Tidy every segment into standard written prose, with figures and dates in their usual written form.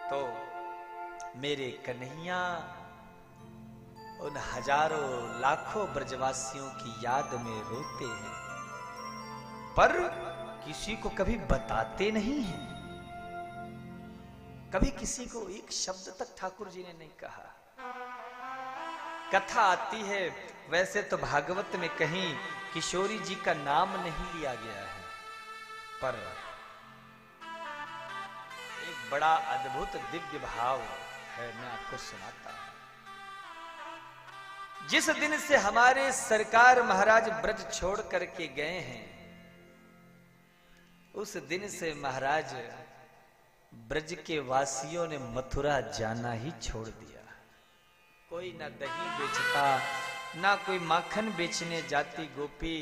तो मेरे कन्हैया उन हजारों लाखों ब्रजवासियों की याद में रोते हैं, पर किसी को कभी बताते नहीं हैं। कभी किसी को एक शब्द तक ठाकुर जी ने नहीं कहा। कथा आती है, वैसे तो भागवत में कहीं किशोरी जी का नाम नहीं लिया गया है, पर एक बड़ा अद्भुत दिव्य भाव है, मैं आपको सुनाता हूं। जिस दिन से हमारे सरकार महाराज ब्रज छोड़ करके गए हैं, उस दिन से महाराज ब्रज के वासियों ने मथुरा जाना ही छोड़ दिया। कोई ना दही बेचता, ना कोई माखन बेचने जाती गोपी,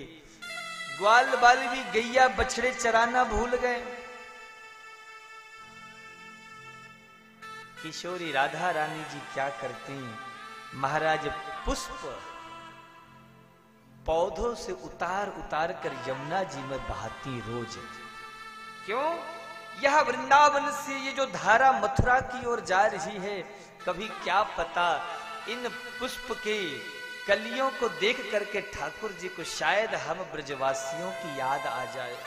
ग्वाल बाल भी गैया बछड़े चराना भूल गए। किशोरी राधा रानी जी क्या करती, महाराज पुष्प पौधों से उतार उतार कर यमुना जी में बहाती रोज। क्यों? यह वृंदावन से ये जो धारा मथुरा की ओर जा रही है, कभी क्या पता इन पुष्प के कलियों को देख करके ठाकुर जी को शायद हम ब्रजवासियों की याद आ जाए,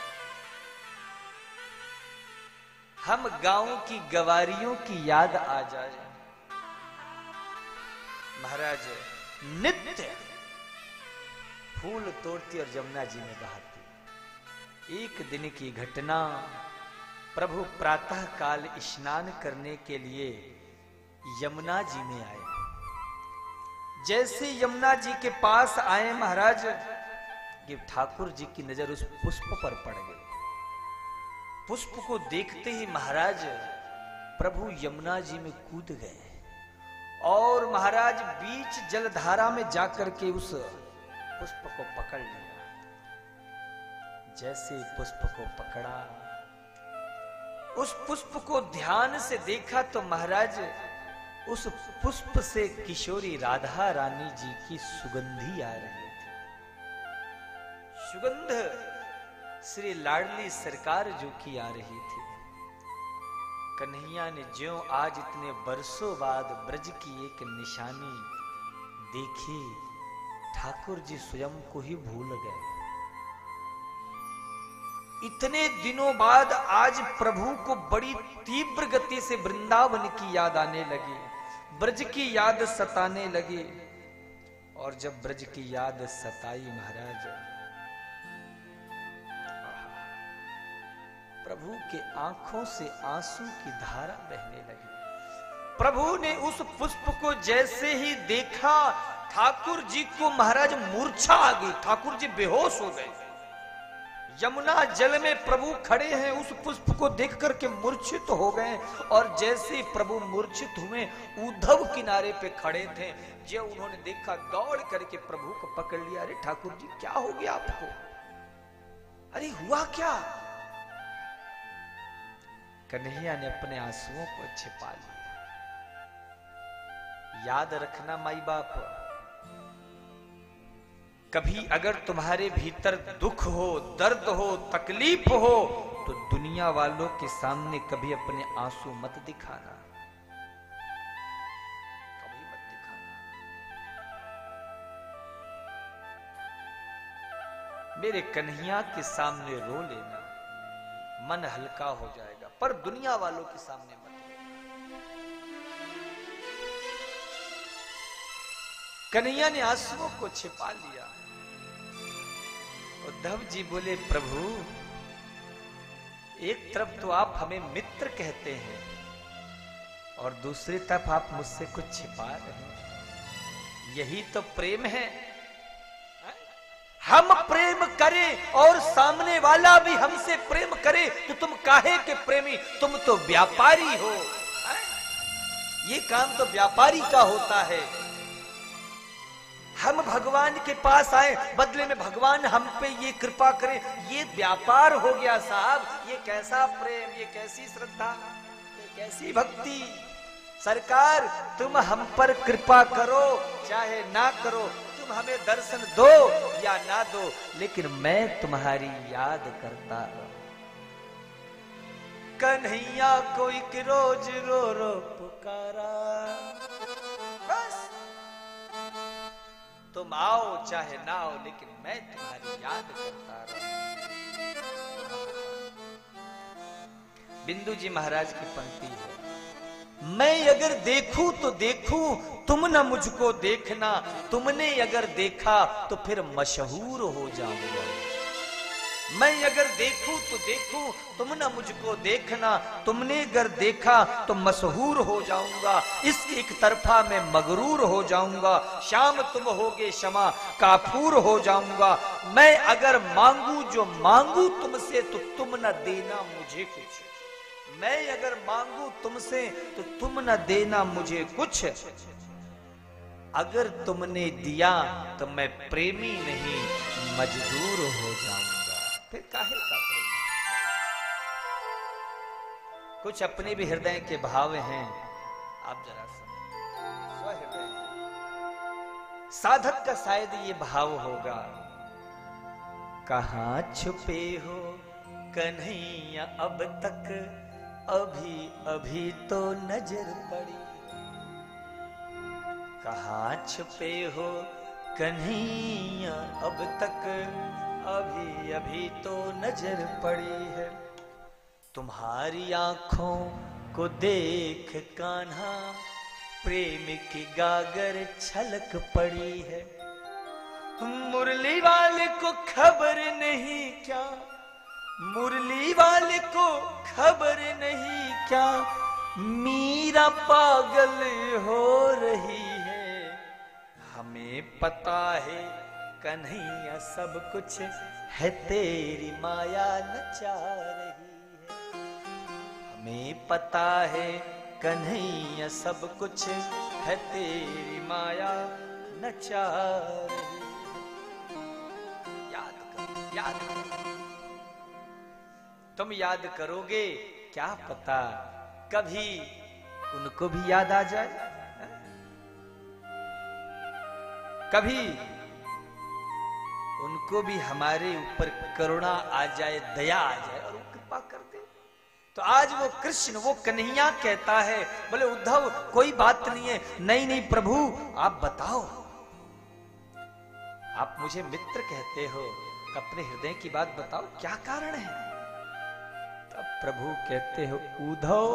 हम गांव की गवारियों की याद आ जाए। महाराज नित्य फूल तोड़ती और यमुना जी में बहाती। एक दिन की घटना, प्रभु प्रातः काल स्नान करने के लिए यमुना जी में आए। जैसे यमुना जी के पास आए महाराज, ये ठाकुर जी की नजर उस पुष्प पर पड़ गई। पुष्प को देखते ही महाराज प्रभु यमुना जी में कूद गए और महाराज बीच जलधारा में जाकर के उस पुष्प को पकड़ लिया। जैसे पुष्प को पकड़ा, उस पुष्प को ध्यान से देखा तो महाराज उस पुष्प से किशोरी राधा रानी जी की सुगंधी आ रही थी। सुगंध श्री लाडली सरकार जो की आ रही थी। कन्हैया ने ज्यों आज इतने बरसों बाद ब्रज की एक निशानी देखी, ठाकुर जी स्वयं को ही भूल गए। इतने दिनों बाद आज प्रभु को बड़ी तीव्र गति से वृंदावन की याद आने लगी, ब्रज की याद सताने लगी। और जब ब्रज की याद सताई महाराज, प्रभु के आंखों से आंसू की धारा बहने लगी। प्रभु ने उस पुष्प को जैसे ही देखा, ठाकुर जी को महाराज मूर्छा आ गई, ठाकुर जी बेहोश हो गए। यमुना जल में प्रभु खड़े हैं, उस पुष्प को देख करके मूर्छित हो गए। और जैसे प्रभु मूर्छित हुए, उद्धव किनारे पे खड़े थे, जो उन्होंने देखा, दौड़ करके प्रभु को पकड़ लिया। अरे ठाकुर जी क्या हो गया आपको? अरे हुआ क्या? कन्हैया ने अपने आंसुओं को छिपा लिया। याद रखना माई बाप, कभी अगर तुम्हारे भीतर दुख हो, दर्द हो, तकलीफ हो, तो दुनिया वालों के सामने कभी अपने आंसू मत दिखाना, कभी मत दिखाना। मेरे कन्हैया के सामने रो लेना, मन हल्का हो जाएगा, पर दुनिया वालों के सामने मत। कन्हैया ने आंसुओं को छिपा लिया। उद्धव जी बोले, प्रभु एक तरफ तो आप हमें मित्र कहते हैं और दूसरी तरफ आप मुझसे कुछ छिपा रहे हैं। यही तो प्रेम है। हम प्रेम करें और सामने वाला भी हमसे प्रेम करे तो तुम काहे के प्रेमी? तुम तो व्यापारी हो। ये काम तो व्यापारी का होता है। हम भगवान के पास आए, बदले में भगवान हम पे ये कृपा करें, ये व्यापार हो गया साहब। ये कैसा प्रेम, ये कैसी श्रद्धा, ये कैसी भक्ति। सरकार तुम हम पर कृपा करो चाहे ना करो, तुम हमें दर्शन दो या ना दो, लेकिन मैं तुम्हारी याद करता रहूं। कन्हैया कोई के रोज रो रो पुकारा। बस तुम आओ चाहे ना आओ, लेकिन मैं तुम्हारी याद करता रहूं। बिंदु जी महाराज की पंक्ति है, मैं अगर देखूं तो देखूं, तुम न मुझको देखना, तुमने अगर देखा तो फिर मशहूर हो जाऊंगा। मैं अगर देखूं तो देखूं, तुम न मुझको देखना, तुमने अगर देखा तो मशहूर हो जाऊंगा। इस एक तरफा मैं मगरूर हो जाऊंगा, शाम तुम होगे क्षमा काफूर हो जाऊंगा। मैं अगर मांगू जो मांगू तुमसे, तो तुम न देना मुझे कुछ। मैं अगर मांगू तुमसे तो तुम न देना मुझे कुछ। अगर तुमने दिया तो मैं प्रेमी नहीं मजदूर हो जाऊंगा। फिर काहे का प्रेम? कुछ अपने भी हृदय के भाव हैं, आप जरा स्वहृदय। साधक का शायद ये भाव होगा, कहां छुपे हो कन्हैया अब तक, अभी अभी तो नजर पड़ी। कहां छुपे हो कन्हैया अब तक, अभी अभी तो नजर पड़ी है। तुम्हारी आंखों को देख कान्हा, प्रेम की गागर छलक पड़ी है। मुरली वाले को खबर नहीं क्या, मुरली वाले को खबर नहीं क्या, मीरा पागल हो रही है। हमें पता है कन्हैया सब कुछ है, तेरी माया नचा रही है। हमें पता है कन्हैया सब कुछ है, तेरी माया नचा रही है। याद करो, याद करो। तुम याद करोगे, क्या पता कभी उनको भी याद आ जाए, कभी उनको भी हमारे ऊपर करुणा आ जाए, दया आ जाए और वो कृपा कर दे। तो आज वो कृष्ण, वो कन्हैया कहता है, बोले उद्धव कोई बात नहीं है। नहीं नहीं प्रभु आप बताओ, आप मुझे मित्र कहते हो, अपने हृदय की बात बताओ, क्या कारण है? प्रभु कहते हो, उद्धव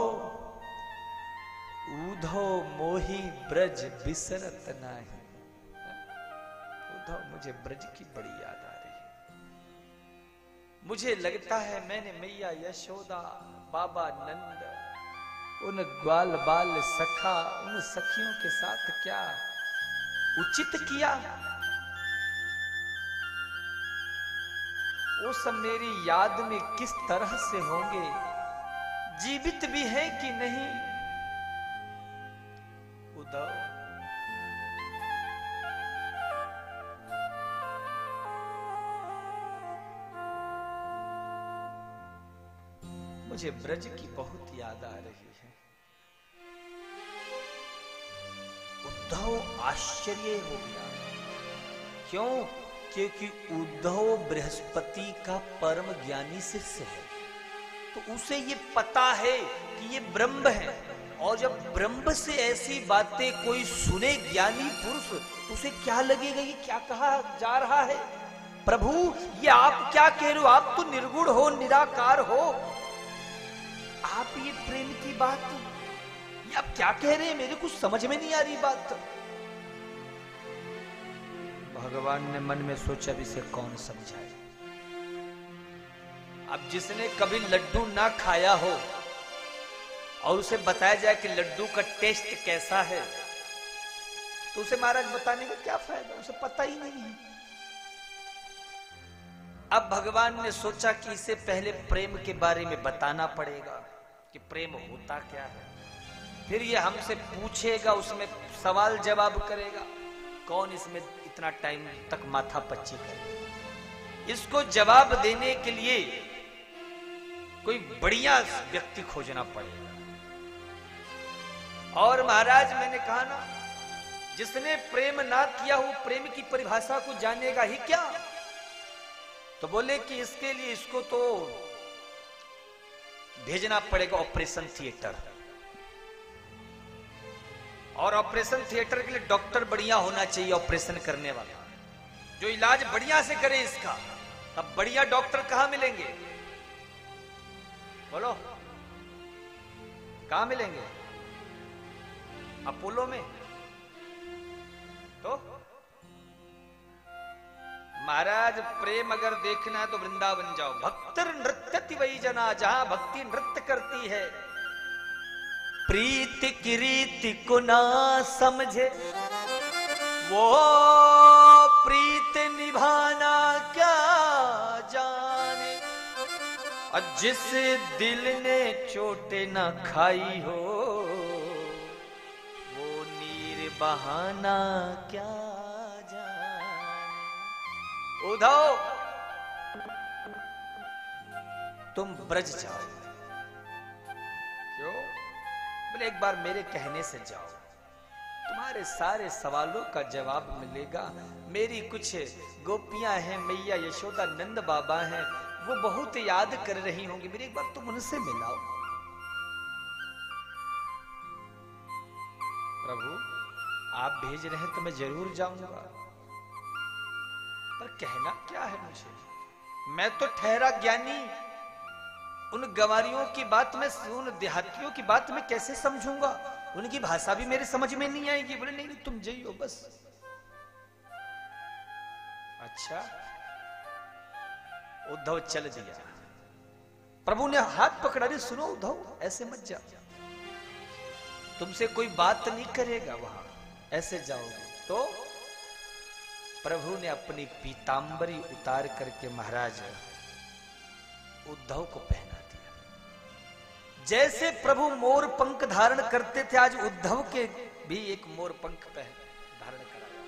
उद्धव मोही ब्रज बिसरत नाही। उद्धव मुझे ब्रज की बड़ी याद आ रही है। मुझे लगता है मैंने मैया यशोदा, बाबा नंद, उन ग्वाल बाल सखा, उन सखियों के साथ क्या उचित किया। वो सब मेरी याद में किस तरह से होंगे, जीवित भी है कि नहीं। उद्धव मुझे ब्रज की बहुत याद आ रही है। उद्धव आश्चर्य हो गया। क्यों? क्योंकि उद्धव बृहस्पति का परम ज्ञानी शिष्य है, तो उसे ये पता है कि ये ब्रह्म है। और जब ब्रह्म से ऐसी बातें कोई सुने ज्ञानी पुरुष, तो उसे क्या लगेगा, ये क्या कहा जा रहा है। प्रभु ये आप क्या कह रहे हो, आप तो निर्गुण हो, निराकार हो, आप ये प्रेम की बात ये आप क्या कह रहे हैं, मेरे कुछ समझ में नहीं आ रही बात। भगवान ने मन में सोचा, भी इसे कौन समझाए। अब जिसने कभी लड्डू ना खाया हो और उसे बताया जाए कि लड्डू का टेस्ट कैसा है, तो उसे महाराज बताने का क्या फायदा, उसे पता ही नहीं है। अब भगवान ने सोचा कि इसे पहले प्रेम के बारे में बताना पड़ेगा कि प्रेम होता क्या है। फिर ये हमसे पूछेगा, उसमें सवाल जवाब करेगा, कौन इसमें इतना टाइम तक माथा पच्ची करे। इसको जवाब देने के लिए कोई बढ़िया व्यक्ति खोजना पड़ेगा। और महाराज मैंने कहा ना, जिसने प्रेम ना किया हो प्रेम की परिभाषा को जानेगा ही क्या। तो बोले कि इसके लिए इसको तो भेजना पड़ेगा ऑपरेशन थिएटर। और ऑपरेशन थिएटर के लिए डॉक्टर बढ़िया होना चाहिए, ऑपरेशन करने वाला जो इलाज बढ़िया से करे इसका। तब बढ़िया डॉक्टर कहां मिलेंगे? बोलो, कहां मिलेंगे? अपोलो में? तो महाराज प्रेम अगर देखना है तो वृंदावन जाओ। भक्तर नृत्यति वही जना, जहां भक्ति नृत्य करती है। प्रीति की रीति को ना समझे वो प्रीत निभाना क्या जाने। और जिस दिल ने चोटें ना खाई हो वो नीर बहाना क्या जाने। उद्धव तुम ब्रज जाओ। क्यों? बोले एक बार मेरे कहने से जाओ, तुम्हारे सारे सवालों का जवाब मिलेगा। मेरी कुछ गोपियां हैं, मैया यशोदा, नंद बाबा हैं, वो बहुत याद कर रही होंगी, मेरी एक बार तुम उनसे मिलाओ। प्रभु आप भेज रहे हैं तो मैं जरूर जाऊंगा, पर कहना क्या है मुझे? मैं तो ठहरा ज्ञानी, उन गंवारियों की बात में, उन देहातियों की बात में कैसे समझूंगा? उनकी भाषा भी मेरे समझ में नहीं आएगी। बोले नहीं, नहीं तुम जाइयो बस। अच्छा, उद्धव चल दिया। प्रभु ने हाथ पकड़ा, रे सुनो उद्धव, ऐसे मत जा, तुमसे कोई बात नहीं करेगा वहां, ऐसे जाओगे तो। प्रभु ने अपनी पीतांबरी उतार करके महाराज उद्धव को पहना दिया। जैसे प्रभु मोर पंख धारण करते थे, आज उद्धव के भी एक मोर पंख धारण कराया।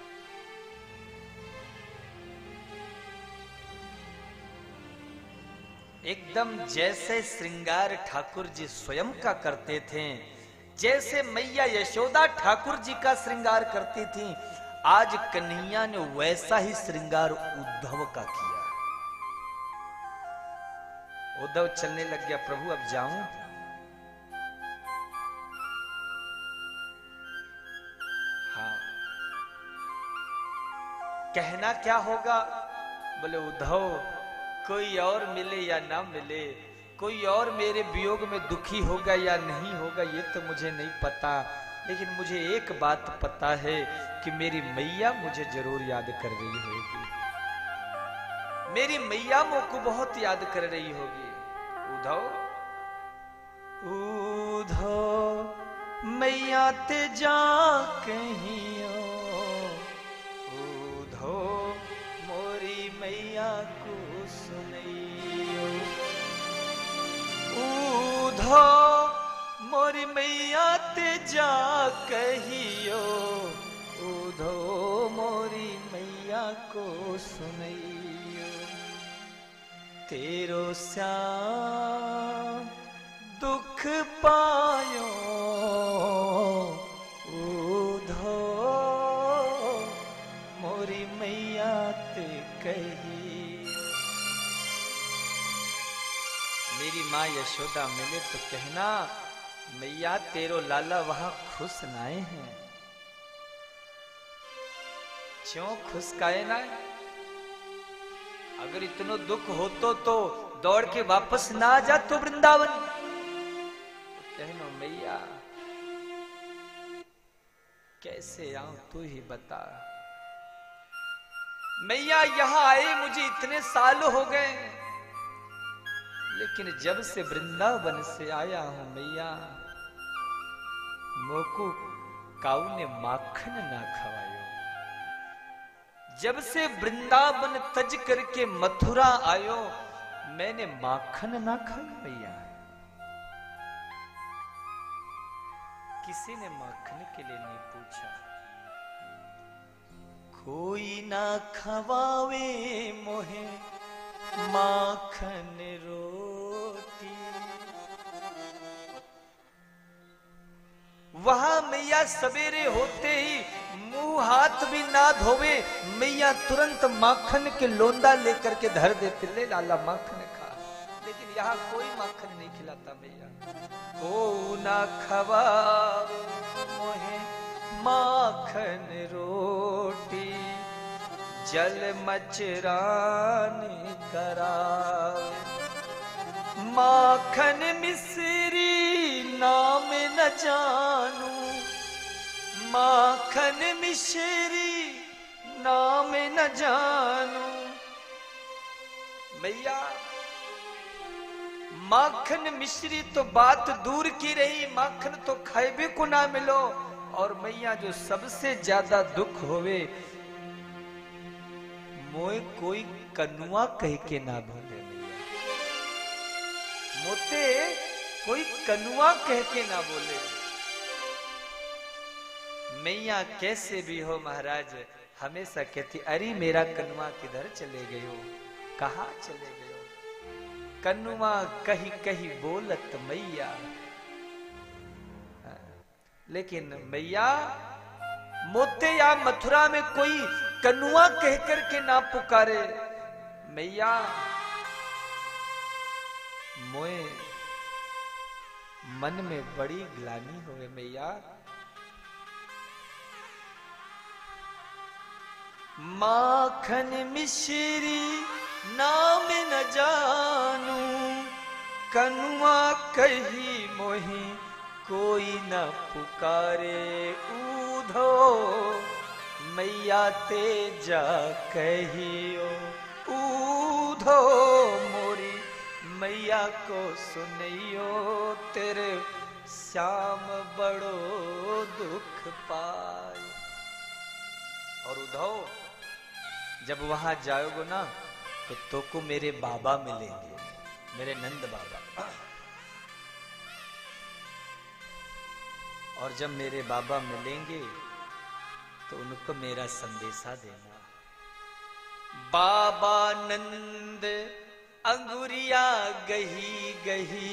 एकदम जैसे श्रृंगार ठाकुर जी स्वयं का करते थे, जैसे मैया यशोदा ठाकुर जी का श्रृंगार करती थी, आज कन्हैया ने वैसा ही श्रृंगार उद्धव का किया। उद्धव चलने लग गया। प्रभु अब जाऊं? हाँ। कहना क्या होगा? बोले उद्धव कोई और मिले या ना मिले, कोई और मेरे वियोग में दुखी होगा या नहीं होगा, ये तो मुझे नहीं पता, लेकिन मुझे एक बात पता है कि मेरी मैया मुझे जरूर याद कर रही होगी। मेरी मैया मुझको बहुत याद कर रही होगी। उद्धव उद्धव मैया ते जा कहियो, उद्धव मोरी मैया को सुनइयो, उद्धव मोरी मैया ते जा कहियो, उद्धव मोरी मैया को सुनइयो। तेरो श्याम दुख पायो, उद्धव मोरी मैया ते कही। मेरी माँ यशोदा मिले तो कहना मैया तेरो लाला वहां खुश नाए हैं। क्यों खुश काए ना? अगर इतना दुख हो तो दौड़ के वापस ना आ जा तो वृंदावन। कहना मैया कैसे आऊं तू ही बता। मैया यहां आए मुझे इतने साल हो गए, लेकिन जब से वृंदावन से आया हूं मैया, मोको काऊ ने माखन ना खवायो। जब से वृंदावन तज करके मथुरा आयो, मैंने माखन ना खाया मैया। किसी ने माखन के लिए नहीं पूछा। कोई ना खवावे मोहे माखन रोटी। वहां मैया सवेरे होते ही मुंह हाथ भी ना धोवे, मैया तुरंत माखन के लोंदा लेकर के धर देते, ले लाला माखन खा। लेकिन यहाँ कोई माखन नहीं खिलाता मैया। को ना खवा मोहे माखन रोटी, जल मचरान करावे। माखन मिश्री नाम न जानू, माखन मिश्री नाम न जानू। मैया माखन मिश्री तो बात दूर की रही, माखन तो खाइबे को ना मिलो। और मैया जो सबसे ज्यादा दुख होवे, मोए कोई कनुआ कह के ना बोले मैया, मोते कोई कनुआ कह के ना बोले। मैया कैसे भी हो महाराज हमेशा कहती, अरे मेरा कनुआ किधर चले गए हो, कहाँ चले गए हो। कनुआ कही कही बोलत मैया। लेकिन मैया मोते या मथुरा में कोई कनुआ कहकर के ना पुकारे। मैया मोए मन में बड़ी ग्लानि होवे मैया। माखन मिश्री नाम न जानू, कनुआ कही मोही कोई न पुकारे। ऊधो मैया तेजा कहियो, ऊधो मोरी मैया को सुनियो। तेरे श्याम बड़ो दुख पाए। और उद्धव जब वहां जाओगे ना तो को मेरे बाबा मिलेंगे, मेरे नंद बाबा। और जब मेरे बाबा मिलेंगे तो उनको मेरा संदेशा देना। बाबा नंद अंगुरिया गही गही,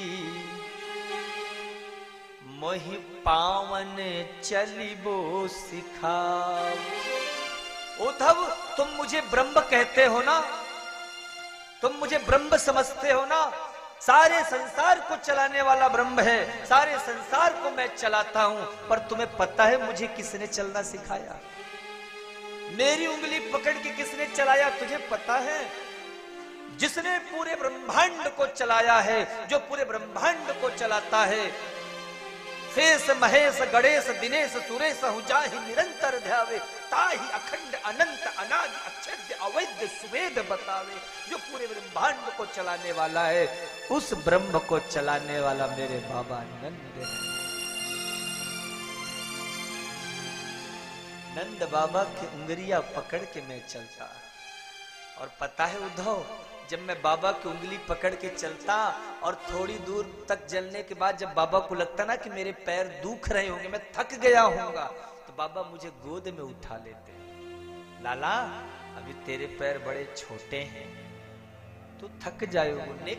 मोहि पावन चलिबो सिखाओ। उद्धव तुम मुझे ब्रह्म कहते हो ना, तुम मुझे ब्रह्म समझते हो ना। सारे संसार को चलाने वाला ब्रह्म है, सारे संसार को मैं चलाता हूं। पर तुम्हें पता है मुझे किसने चलना सिखाया, मेरी उंगली पकड़ के किसने चलाया तुझे पता है? जिसने पूरे ब्रह्मांड को चलाया है, जो पूरे ब्रह्मांड को चलाता है। शेष महेश गणेश दिनेश सुरेश हुजाहि निरंतर ध्यावे, ताहि अखंड अनंत अनादि अक्षय अवैध सुवेद बतावे। जो पूरे ब्रह्मांड को चलाने वाला है, उस ब्रह्म को चलाने वाला मेरे बाबा नंद है। नंद बाबा की उंगलियां पकड़ के मैं चलता। और पता है उद्धव, जब मैं बाबा की उंगली पकड़ के चलता और थोड़ी दूर तक चलने के बाद जब बाबा को लगता ना कि मेरे पैर दुख रहे होंगे, मैं थक गया होऊंगा, तो बाबा मुझे गोद में उठा लेते। लाला अभी तेरे पैर बड़े छोटे हैं, तो थक जाओगे,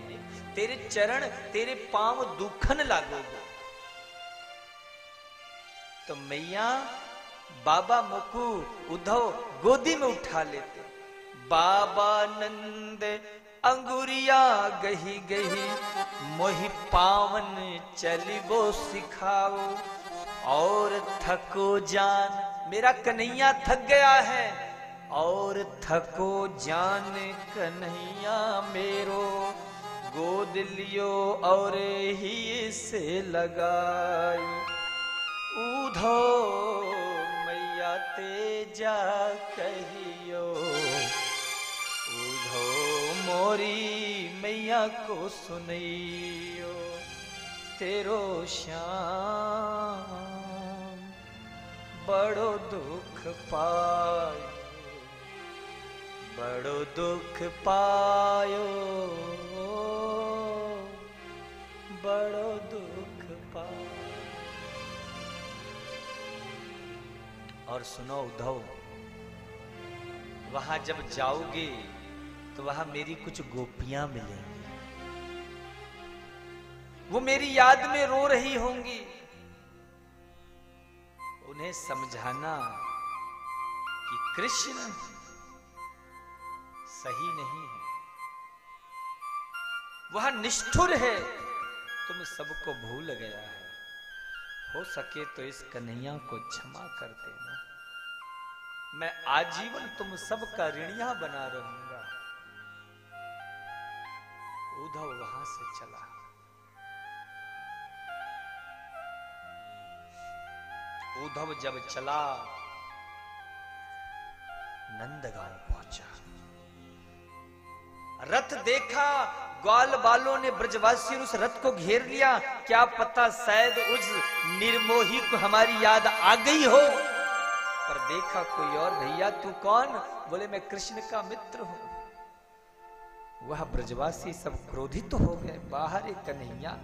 तेरे चरण तेरे पांव दुखन लागोगे। तो मैया बाबा मुकु उद्धव गोदी में उठा लेते। बाबा नंद अंगुरिया गही गही, मोहि पावन चलिबो सिखाओ। और थको जान, मेरा कन्हैया थक गया है। और थको जान कन्हैया मेरो, गोद लियो और ही से लगाई। ऊधो मैया तेजा कहियो, ऊधो मोरी मैया को सुनियो। तेरो श्याम बड़ो दुख पायो, बड़ो दुख पायो, बड़ो दुख पायो। और सुनो उद्धव, वहां जब जाओगे तो वहां मेरी कुछ गोपियां मिलेंगी। वो मेरी याद में रो रही होंगी। उन्हें समझाना कि कृष्ण सही नहीं है। वह निष्ठुर है, तुम सबको भूल गया है। हो सके तो इस कन्हैया को क्षमा कर देना, मैं आजीवन तुम सबका ऋणिया बना रहूंगा। उद्धव वहां से चला। उद्धव जब चला नंदगांव पहुंचा, रथ देखा, ग्वाल बालों ने ब्रजवासी उस रथ को घेर लिया। क्या पता शायद उस निर्मोही को हमारी याद आ गई हो, पर देखा कोई और। भैया तू कौन? बोले मैं कृष्ण का मित्र हूं। वह ब्रजवासी सब क्रोधित हो गए। बाहर एक कन्हैया,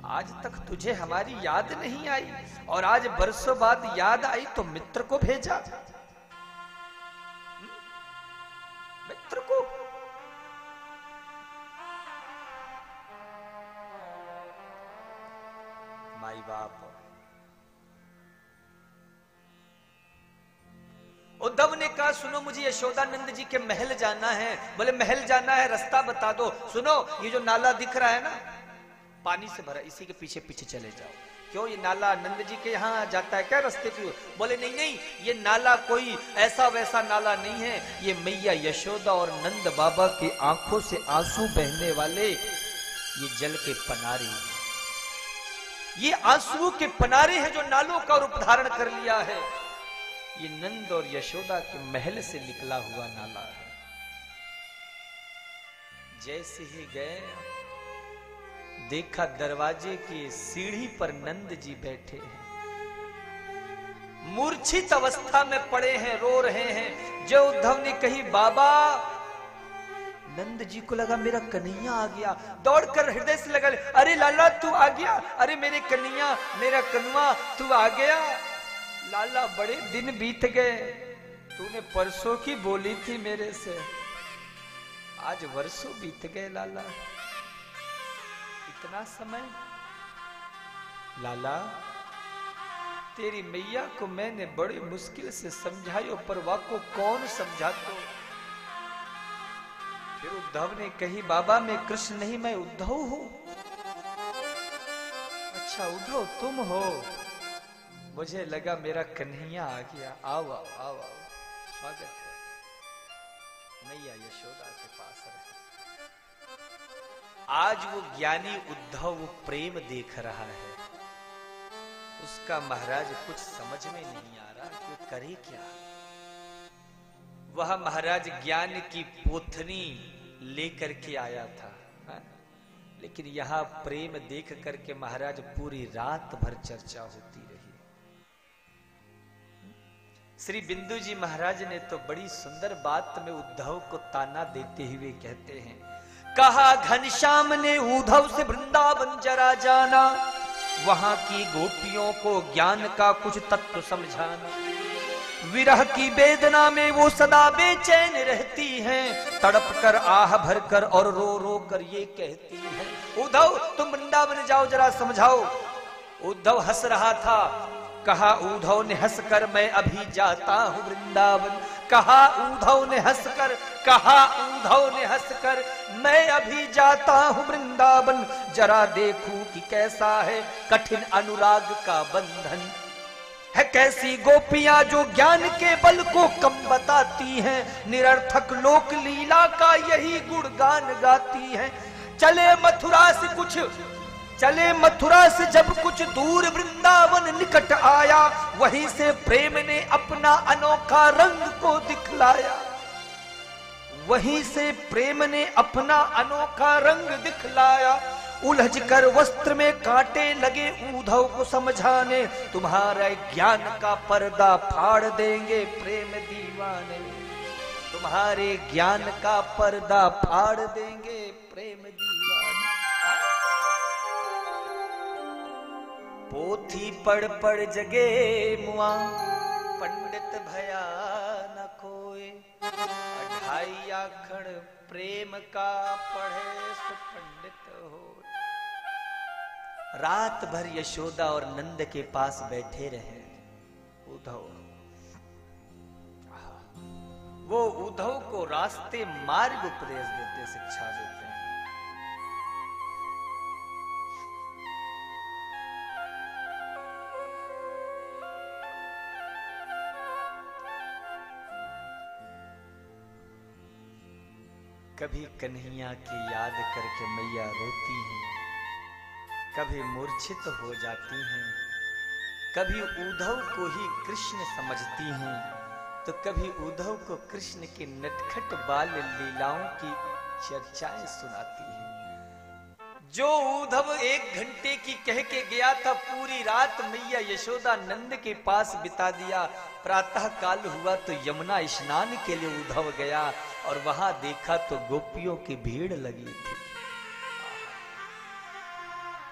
आज तक तुझे हमारी याद नहीं आई और आज बरसों बाद याद आई तो मित्र को भेजा। मित्र को माई बाप। उद्धव ने कहा सुनो मुझे यशोदानंद जी के महल जाना है। बोले महल जाना है, रास्ता बता दो। सुनो ये जो नाला दिख रहा है ना पानी से भरा, इसी के पीछे पीछे चले जाओ। क्यों ये नाला नंद जी के यहाँ जाता है क्या रास्ते पे? बोले नहीं नहीं, ये नाला कोई ऐसा वैसा नाला नहीं है, ये मैया यशोदा और नंद बाबा की आंखों से आंसू बहने वाले ये जल के पनारे हैं। ये आंसुओं के पनारे हैं जो नालों का रूप धारण कर लिया है। ये नंद और यशोदा के महल से निकला हुआ नाला है। जैसे ही गए देखा दरवाजे की सीढ़ी पर नंद जी बैठे हैं, मूर्छित अवस्था में पड़े हैं, रो रहे हैं। जो उद्धव ने कही बाबा, नंद जी को लगा मेरा कन्हैया आ गया, दौड़कर हृदय से लगा, अरे लाला तू आ गया, अरे मेरे कन्हैया, मेरा कनुआ तू आ गया। लाला बड़े दिन बीत गए, तूने परसों की बोली थी मेरे से, आज वर्षों बीत गए लाला, इतना समय। लाला तेरी मैया को मैंने बड़ी मुश्किल से समझाई, पर वाको कौन समझा तो। फिर उद्धव ने कही बाबा मैं कृष्ण नहीं, मैं उद्धव हूं। अच्छा उद्धव तुम हो, मुझे लगा मेरा कन्हैया आ गया। आओ आओ आओ आओ, स्वागत है, मैया यशोदा के पास रहे। आज वो ज्ञानी उद्धव वो प्रेम देख रहा है, उसका महाराज कुछ समझ में नहीं आ रहा कि करे क्या। वह महाराज ज्ञान की पोथनी लेकर के आया था, लेकिन यहां प्रेम देख करके महाराज पूरी रात भर चर्चा होती रही। श्री बिंदु जी महाराज ने तो बड़ी सुंदर बात में उद्धव को ताना देते हुए कहते हैं, कहा घनश्याम ने उद्धव से वृंदावन जरा जाना, वहां की गोपियों को ज्ञान का कुछ तत्व समझाना। विरह की वेदना में वो सदा बेचैन रहती हैं, तड़प कर आह भर कर और रो रो कर ये कहती हैं, उद्धव तुम वृंदावन जाओ जरा समझाओ। उद्धव हंस रहा था, कहा उद्धव ने हंसकर मैं अभी जाता हूं वृंदावन। कहा उद्धव ने हंसकर, कहा उद्धव ने हंसकर मैं अभी जाता हूं वृंदावन, जरा देखूं कि कैसा है कठिन अनुराग का बंधन है, कैसी गोपियां जो ज्ञान के बल को कम बताती हैं, निरर्थक लोक लीला का यही गुणगान गाती हैं। चले मथुरा से जब कुछ दूर वृंदावन निकट आया, वहीं से प्रेम ने अपना अनोखा रंग को दिखलाया, वहीं से प्रेम ने अपना अनोखा रंग दिखलाया। उलझ कर वस्त्र में कांटे लगे उद्धव को समझाने, तुम्हारा ज्ञान का पर्दा फाड़ देंगे प्रेम दीवाने, तुम्हारे ज्ञान का पर्दा फाड़ देंगे प्रेम दीवाने। पोथी पढ़ पढ़ जगे मुआ, पंडित भया न कोई, 2.5 आखड़ प्रेम का पढ़े सो पंडित हो। रात भर यशोदा और नंद के पास बैठे रहे उद्धव। वो उद्धव को रास्ते मार्ग उपदेश देते, शिक्षा देते हैं। कभी कन्हैया की याद करके मैया रोती हैं, कभी मूर्छित हो जाती हैं, कभी उद्धव को ही कृष्ण समझती हैं, तो कभी उद्धव को कृष्ण की नटखट बाल लीलाओं की चर्चाएं सुनाती हैं। जो उद्धव 1 घंटे की कह के गया था, पूरी रात मैया यशोदा नंद के पास बिता दिया। प्रातः काल हुआ तो यमुना स्नान के लिए उद्धव गया और वहां देखा तो गोपियों की भीड़ लगी थी।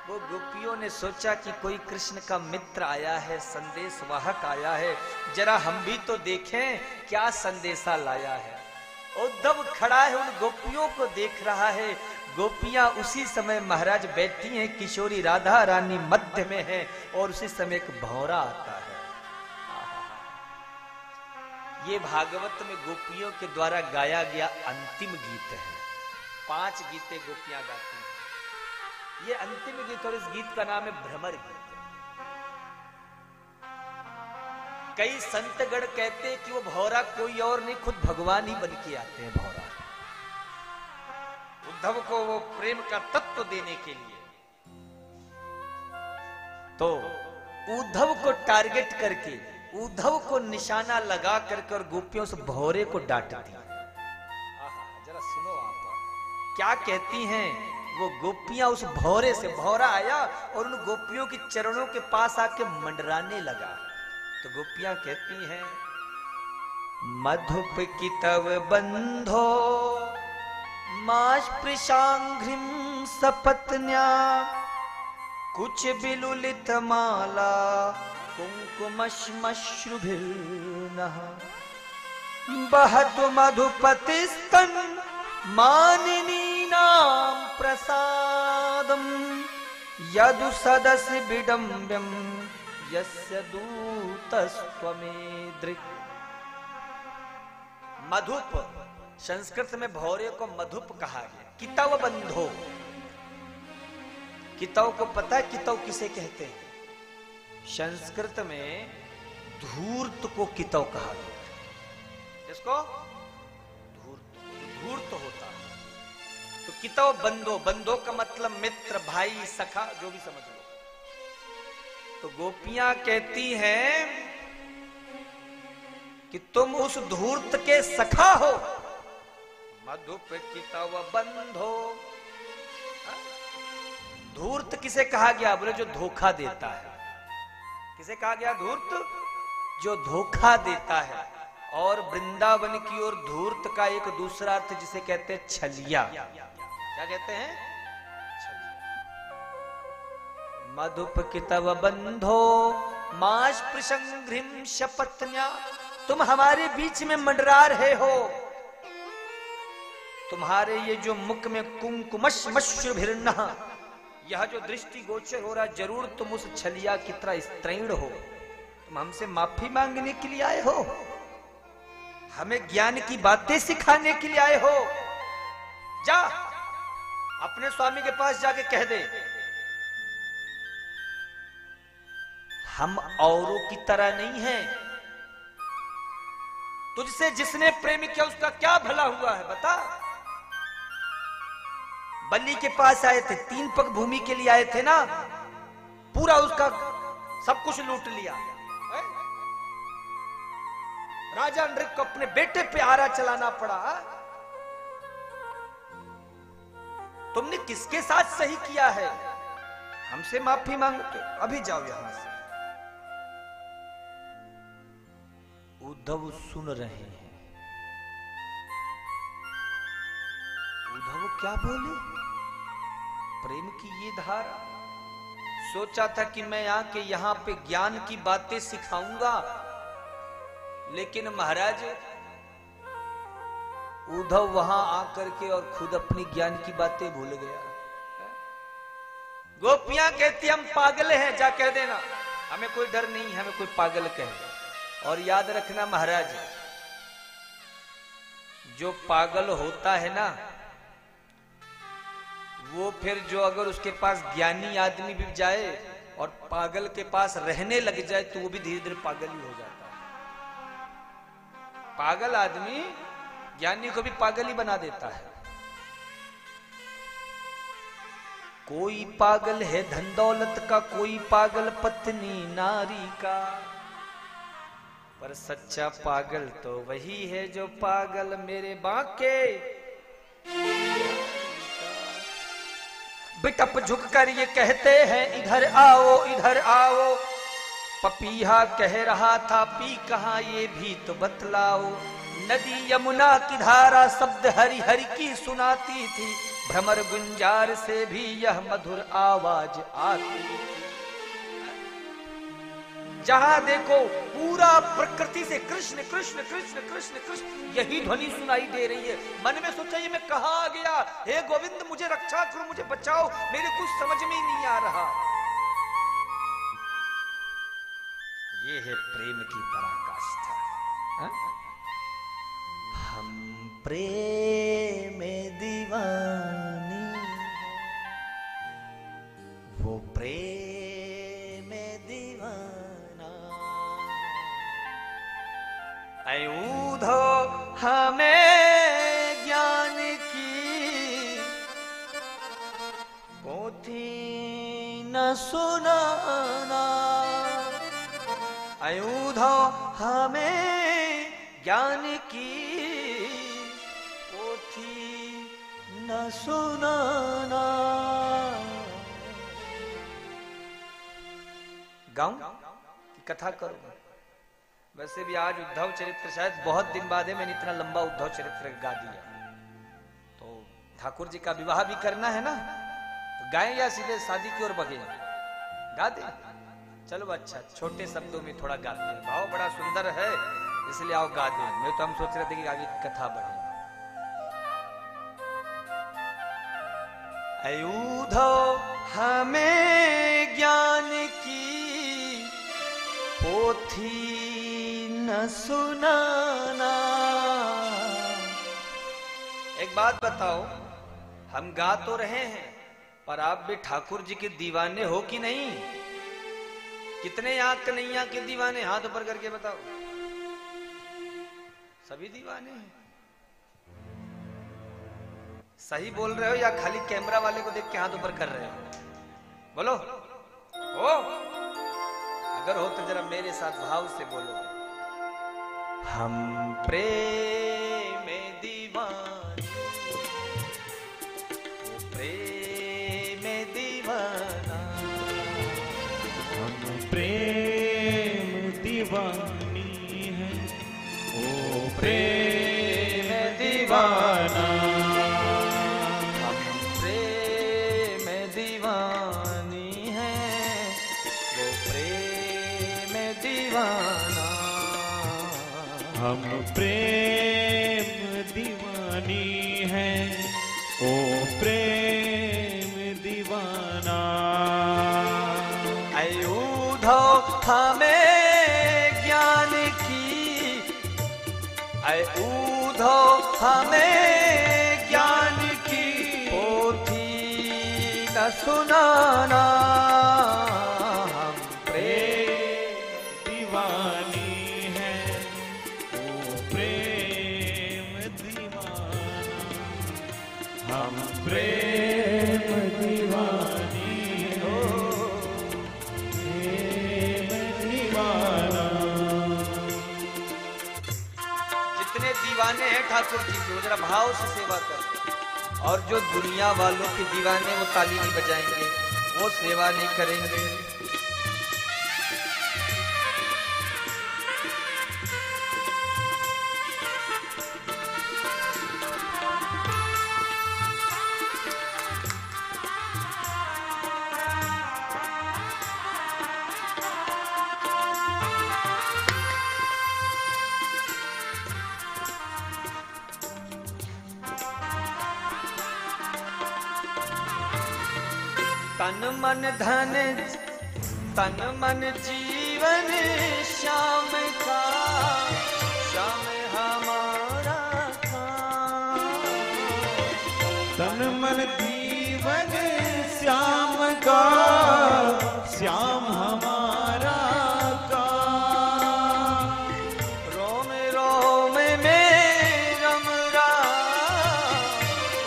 वो गोपियों ने सोचा कि कोई कृष्ण का मित्र आया है, संदेश वाहक आया है, जरा हम भी तो देखें क्या संदेशा लाया है। उद्धव खड़ा है, उन गोपियों को देख रहा है। गोपियां उसी समय महाराज बैठी हैं, किशोरी राधा रानी मध्य में है और उसी समय एक भौरा आता है। ये भागवत में गोपियों के द्वारा गाया गया अंतिम गीत है। 5 गीतें गोपियां गाती हैं। ये अंतिम गीत और इस गीत का नाम है भ्रमर गीत। कई संतगण कहते हैं कि वो भौरा कोई और नहीं, खुद भगवान ही बन के आते हैं भौरा, उद्धव को वो प्रेम का तत्व देने के लिए। तो उद्धव को टारगेट करके, उद्धव को निशाना लगा करके और गोपियों से भौरे को डांट दिया। जरा सुनो आप क्या कहती हैं वो गोपियां उस भौरे से। भौरा आया और उन गोपियों के चरणों के पास आके मंडराने लगा। तो गोपियां कहती हैं, मधुप की तव बंधो मास्पृशांघ्रिम सपत्न्या कुछ बिलुलित माला कुंकुमश्मश्रुभिर्नः बहतु मधुपतिस्तन मानिनीनां प्रसादम यदु सदसि विडम्ब्यं यस्य दूतस्त्वमेदृक्। मधुप संस्कृत में भौरे को मधुप कहा गया। कितव बंधो, कितव को पता है कितव किसे कहते हैं? संस्कृत में धूर्त को कितव कहा गया। इसको धूर्त, धूर्त होता है। तो कितव बंधो, बंधो का मतलब मित्र, भाई, सखा, जो भी समझ लो। तो गोपियां कहती हैं कि तुम उस धूर्त के सखा हो। मधुप कितव बंधो, धूर्त किसे कहा गया? बोले जो धोखा देता है। किसे कहा गया? धूर्त, जो धोखा देता है। और वृंदावन की ओर धूर्त का एक दूसरा अर्थ जिसे कहते हैं छलिया। क्या कहते हैं? मधुप कितव बंधो मास्पृशंघ्रिम शपत्न्या, तुम हमारे बीच में मंडरा रहे हो। तुम्हारे ये जो मुख में कुंकुमश्मश्रुभिर्नः, यह जो दृष्टि गोचर हो रहा, जरूर तुम उस छलिया की तरह स्त्रीण हो। तुम हमसे माफी मांगने के लिए आए हो, हमें ज्ञान की बातें सिखाने के लिए आए हो। जा अपने स्वामी के पास जाके कह दे, हम औरों की तरह नहीं हैं। तुझसे जिसने प्रेम किया उसका क्या भला हुआ है बता। बलि के पास आए थे, 3 पग भूमि के लिए आए थे ना, पूरा उसका सब कुछ लूट लिया। राजा नृप को अपने बेटे पे आरा चलाना पड़ा। तुमने किसके साथ सही किया है? हमसे माफी मांगते, अभी जाओ यहां से। उद्धव सुन रहे हैं। उद्धव क्या बोले? प्रेम की ये धारा। सोचा था कि मैं आके यहां पे ज्ञान की बातें सिखाऊंगा, लेकिन महाराज उद्धव वहां आकर के और खुद अपनी ज्ञान की बातें भूल गया। गोपियां कहती हम पागल हैं, जा कह देना, हमें कोई डर नहीं, हमें कोई पागल कहे। और याद रखना महाराज, जो पागल होता है ना, वो फिर जो अगर उसके पास ज्ञानी आदमी भी जाए और पागल के पास रहने लग जाए तो वो भी धीरे धीरे पागल ही हो जाता है। पागल आदमी ज्ञानी को भी पागल ही बना देता है। कोई पागल है धन दौलत का, कोई पागल पत्नी नारी का, पर सच्चा पागल तो वही है जो पागल मेरे बांके। बिटप झुककर ये कहते हैं इधर आओ इधर आओ, पपीहा कह रहा था पी कहां ये भी तो बतलाओ। नदी यमुना की धारा शब्द हरि हरि की सुनाती थी, भ्रमर गुंजार से भी यह मधुर आवाज आती थी। जहां देखो पूरा प्रकृति से कृष्ण कृष्ण कृष्ण कृष्ण कृष्ण यही ध्वनि सुनाई दे रही है। मन में सोचा ये मैं कहां आ गया, हे गोविंद मुझे रक्षा करो, मुझे बचाओ, मेरे कुछ समझ में ही नहीं आ रहा। ये है प्रेम की पराकाष्ठा। हम प्रेम दीवानी, वो प्रेम दीवाना, अयूधो हमें ज्ञान की पोथी न सुनाना, अयूधो हमें ज्ञान की पोथी न सुनाना। गाऊं की कथा करूं? वैसे भी आज उद्धव चरित्र शायद बहुत दिन बाद है मैंने इतना लंबा उद्धव चरित्र गा दिया। तो ठाकुर जी का विवाह भी करना है ना, तो गाएं या सीधे शादी की ओर बगे? गा दे। चलो अच्छा, छोटे शब्दों में थोड़ा गाते हैं, भाव बड़ा सुंदर है इसलिए आओ गा दे। मैं तो हम सोच रहे थे कि आगे कथा बढ़े। अयूधो हमें ज्ञान की पोथी न सुनाना। एक बात बताओ, हम गा तो रहे हैं पर आप भी ठाकुर जी के दीवाने हो कि नहीं? कितने यहाँ कन्हैया के दीवाने, हाथ ऊपर करके बताओ। सभी दीवाने हैं। सही बोल रहे हो या खाली कैमरा वाले को देख के हाथ ऊपर कर रहे हो? बोलो हो, अगर हो तो जरा मेरे साथ भाव से बोलो। हम प्रेम दीवाने, प्रेम दीवाना, हम प्रेम दीवानी है, ओ प्रेम दीवाना। हम प्रेम दीवानी है, वो प्रेम दीवाना। हम प्रेम दीवानी है, ओ प्रेम दीवाना। अयूधो हमें ज्ञान की, अयूधो हमें ज्ञान की पोथी न सुनाना। हम प्रेम दीवानी है, ओ प्रेम दीवाना। हम प्रेम दीवानी हो, प्रेम दीवाना। जितने दीवाने हैं ठाकुर जी के, वो जरा भाव से सेवा कर। और जो दुनिया वालों के दीवाने वो ताली नहीं बजाएंगे, वो सेवा नहीं करेंगे। तन मन धन, तन मन जीवन श्याम का, श्याम हमारा काम। तन मन जीवन श्याम का, श्याम हमारा काम। रोम रोम में रम राम,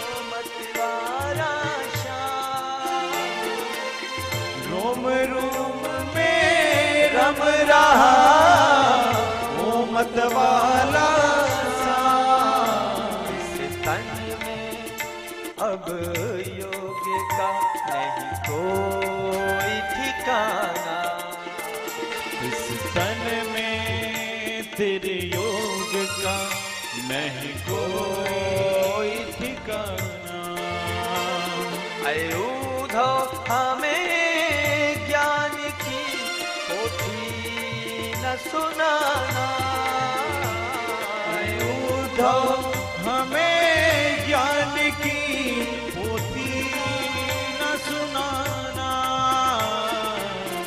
ओ मतवारा श्याम। इस तन में तेरे योग का नहीं कोई ठिकाना। अरे उद्धव हमें ज्ञान की पोथी न सुनाना। अरे उद्धव हमें ज्ञान की पोथी न सुनाना।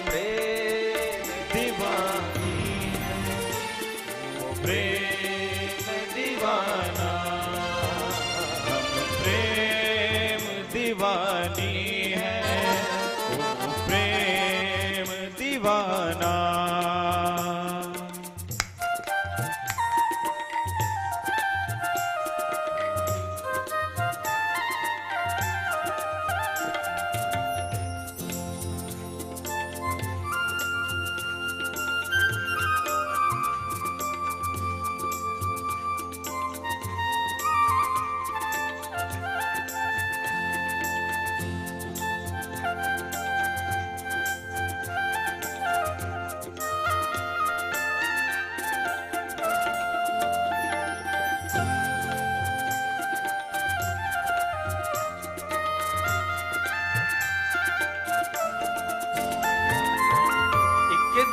प्रेम दीवानी वो प्रेम दीवाना, हम प्रेम दीवानी है वो प्रेम दीवाना।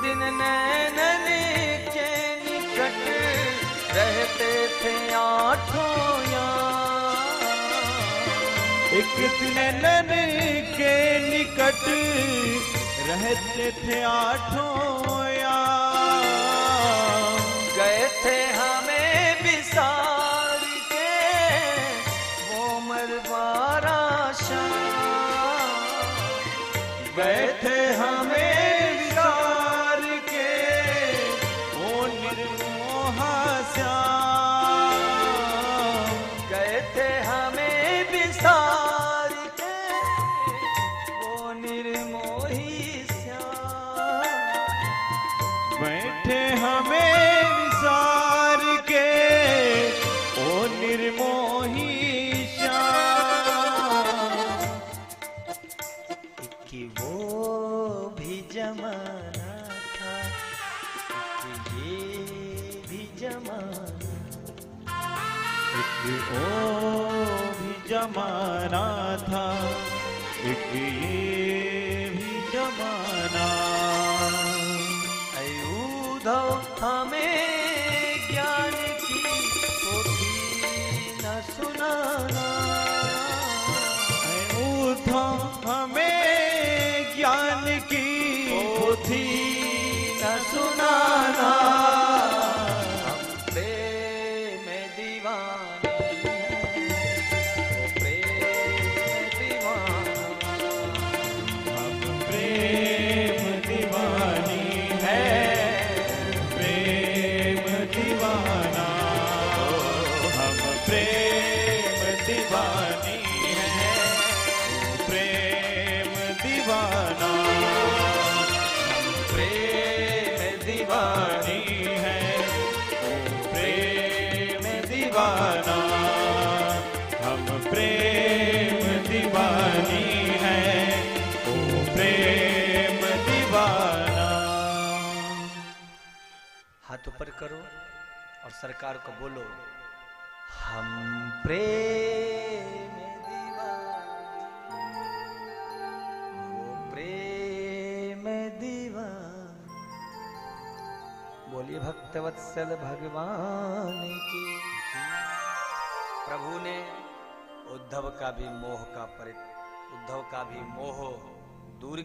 दिन नैनन के निकट रहते थे आठों यार। एक दिन नैनन के निकट रहते थे आठों यार। गए थे हमें बिसार के वो मरवारा शाह। गए थे हमें गए थे हमें बिसार के वो निर्मोही श्याम। बैठे हमें विसार के ओ निर्मोही श्याम। कि वो भी जमाना था, कि ये भी जमाना। एक ओ भी जमाना था, एक ये भी जमाना। ऐ उद्धव हमें ज्ञान की पोथी न सुनाना। ऐ उद्धव हमें ज्ञान की पोथी न सुनाना। दीवाना हम प्रेम दीवानी है ओ प्रेम दीवाना। हाथ ऊपर करो और सरकार को बोलो, हम प्रेम दीवाना, वो प्रेम दीवाना। बोलिए भक्तवत्सल भगवान की। प्रभु ने उद्धव का भी मोह दूर